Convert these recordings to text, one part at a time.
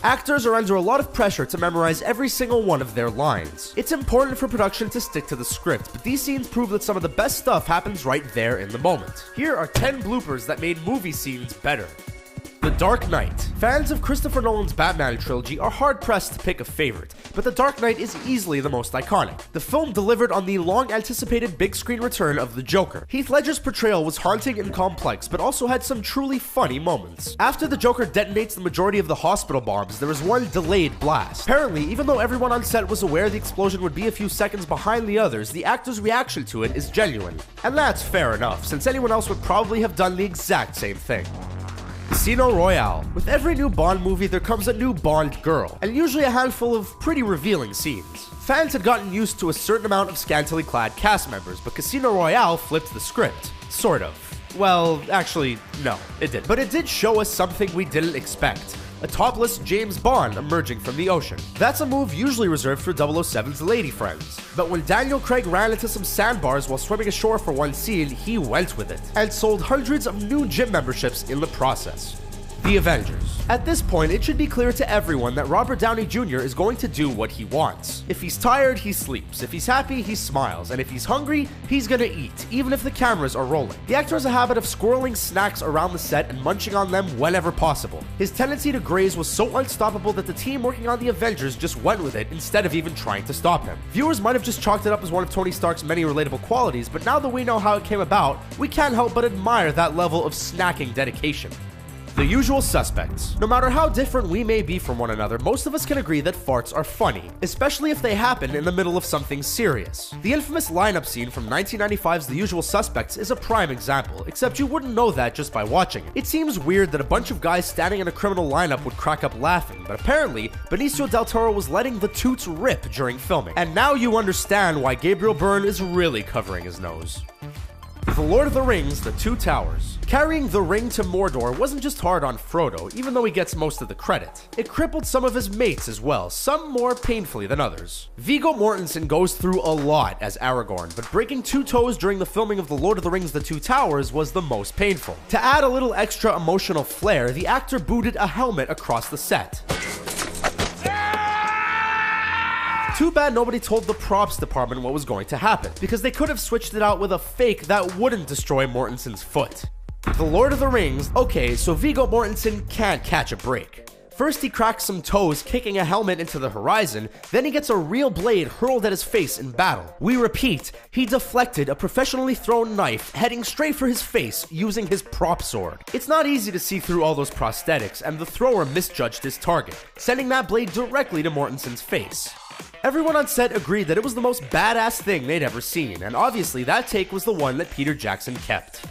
Actors are under a lot of pressure to memorize every single one of their lines. It's important for production to stick to the script, but these scenes prove that some of the best stuff happens right there in the moment. Here are 10 bloopers that made movie scenes better. The Dark Knight. Fans of Christopher Nolan's Batman trilogy are hard-pressed to pick a favorite, but The Dark Knight is easily the most iconic. The film delivered on the long-anticipated big-screen return of the Joker. Heath Ledger's portrayal was haunting and complex, but also had some truly funny moments. After the Joker detonates the majority of the hospital bombs, there is one delayed blast. Apparently, even though everyone on set was aware the explosion would be a few seconds behind the others, the actor's reaction to it is genuine. And that's fair enough, since anyone else would probably have done the exact same thing. Casino Royale. With every new Bond movie, there comes a new Bond girl, and usually a handful of pretty revealing scenes. Fans had gotten used to a certain amount of scantily clad cast members, but Casino Royale flipped the script. Sort of. Well, actually, no, it didn't. But it did show us something we didn't expect. A topless James Bond emerging from the ocean. That's a move usually reserved for 007's lady friends. But when Daniel Craig ran into some sandbars while swimming ashore for one scene, he went with it, and sold hundreds of new gym memberships in the process. The Avengers. At this point, it should be clear to everyone that Robert Downey Jr. is going to do what he wants. If he's tired, he sleeps. If he's happy, he smiles. And if he's hungry, he's gonna eat, even if the cameras are rolling. The actor has a habit of squirreling snacks around the set and munching on them whenever possible. His tendency to graze was so unstoppable that the team working on the Avengers just went with it instead of even trying to stop him. Viewers might have just chalked it up as one of Tony Stark's many relatable qualities, but now that we know how it came about, we can't help but admire that level of snacking dedication. The Usual Suspects. No matter how different we may be from one another, most of us can agree that farts are funny, especially if they happen in the middle of something serious. The infamous lineup scene from 1995's The Usual Suspects is a prime example, except you wouldn't know that just by watching it. It seems weird that a bunch of guys standing in a criminal lineup would crack up laughing, but apparently, Benicio del Toro was letting the toots rip during filming. And now you understand why Gabriel Byrne is really covering his nose. The Lord of the Rings, The Two Towers. Carrying the ring to Mordor wasn't just hard on Frodo, even though he gets most of the credit. It crippled some of his mates as well, some more painfully than others. Viggo Mortensen goes through a lot as Aragorn, but breaking 2 toes during the filming of The Lord of the Rings, The Two Towers was the most painful. To add a little extra emotional flair, the actor booted a helmet across the set. Too bad nobody told the props department what was going to happen, because they could have switched it out with a fake that wouldn't destroy Mortensen's foot. The Lord of the Rings. Okay, so Viggo Mortensen can't catch a break. First he cracks some toes kicking a helmet into the horizon, then he gets a real blade hurled at his face in battle. We repeat, he deflected a professionally thrown knife heading straight for his face using his prop sword. It's not easy to see through all those prosthetics, and the thrower misjudged his target, sending that blade directly to Mortensen's face. Everyone on set agreed that it was the most badass thing they'd ever seen, and obviously that take was the one that Peter Jackson kept.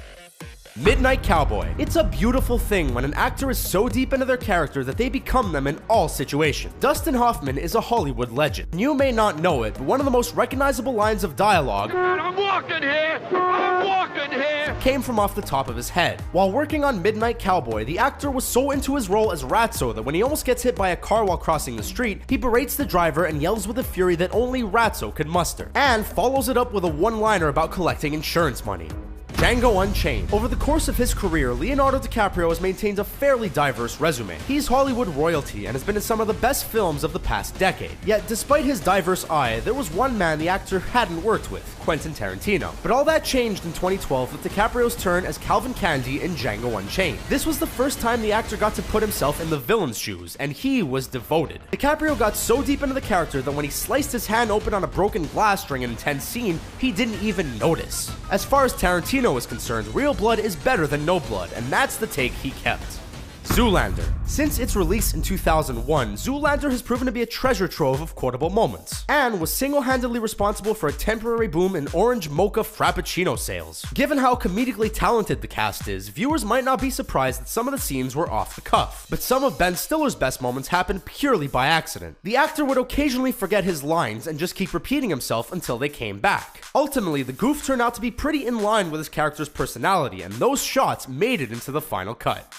Midnight Cowboy. It's a beautiful thing when an actor is so deep into their character that they become them in all situations. Dustin Hoffman is a Hollywood legend. You may not know it, but one of the most recognizable lines of dialogue, "I'm walking here! I'm walking here!" came from off the top of his head. While working on Midnight Cowboy, the actor was so into his role as Ratso that when he almost gets hit by a car while crossing the street, he berates the driver and yells with a fury that only Ratso could muster, and follows it up with a one-liner about collecting insurance money. Django Unchained. Over the course of his career, Leonardo DiCaprio has maintained a fairly diverse resume. He's Hollywood royalty and has been in some of the best films of the past decade. Yet, despite his diverse eye, there was one man the actor hadn't worked with, Quentin Tarantino. But all that changed in 2012 with DiCaprio's turn as Calvin Candy in Django Unchained. This was the first time the actor got to put himself in the villain's shoes, and he was devoted. DiCaprio got so deep into the character that when he sliced his hand open on a broken glass during an intense scene, he didn't even notice. As far as Tarantino is concerned, real blood is better than no blood, and that's the take he kept. Zoolander. Since its release in 2001, Zoolander has proven to be a treasure trove of quotable moments, and was single-handedly responsible for a temporary boom in orange mocha frappuccino sales. Given how comedically talented the cast is, viewers might not be surprised that some of the scenes were off the cuff, but some of Ben Stiller's best moments happened purely by accident. The actor would occasionally forget his lines and just keep repeating himself until they came back. Ultimately, the goof turned out to be pretty in line with his character's personality, and those shots made it into the final cut.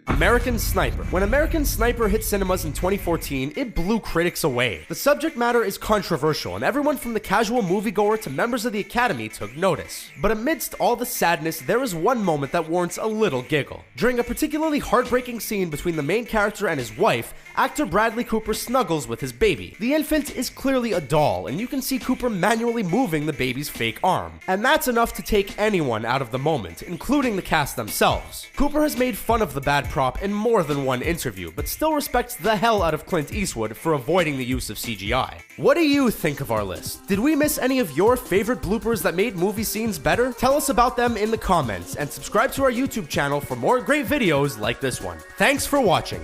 American Sniper. When American Sniper hit cinemas in 2014, it blew critics away. The subject matter is controversial, and everyone from the casual moviegoer to members of the Academy took notice. But amidst all the sadness, there is one moment that warrants a little giggle. During a particularly heartbreaking scene between the main character and his wife, actor Bradley Cooper snuggles with his baby. The infant is clearly a doll, and you can see Cooper manually moving the baby's fake arm. And that's enough to take anyone out of the moment, including the cast themselves. Cooper has made fun of the bad prop in more than one interview, but still respects the hell out of Clint Eastwood for avoiding the use of CGI. What do you think of our list? Did we miss any of your favorite bloopers that made movie scenes better? Tell us about them in the comments, and subscribe to our YouTube channel for more great videos like this one. Thanks for watching.